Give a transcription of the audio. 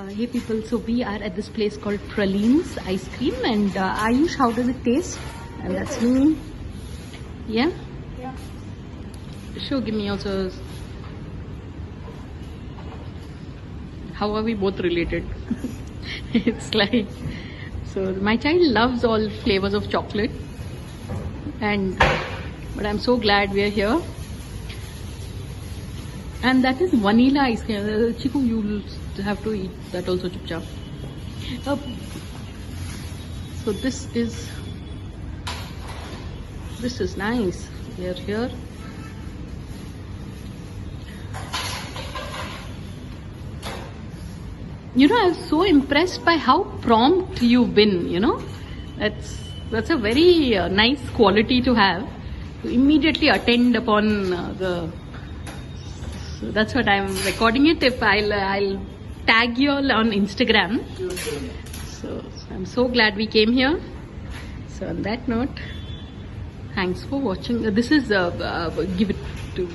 Hey people, so we are at this place called Pralines Ice Cream, and Ayush, how does it taste? And that's me. Yeah? Yeah. Sure, give me also. How are we both related? It's like, so my child loves all flavors of chocolate, but I'm so glad we are here. And that is vanilla ice cream. Chiku, you'll have to eat that also, chupchap. So this is nice. We are here. You know, I was so impressed by how prompt you've been. You know, that's a very nice quality to have. To immediately attend upon So that's what I'm recording it. If I'll tag you all on Instagram. So I'm so glad we came here. So on that note, thanks for watching. This is give it to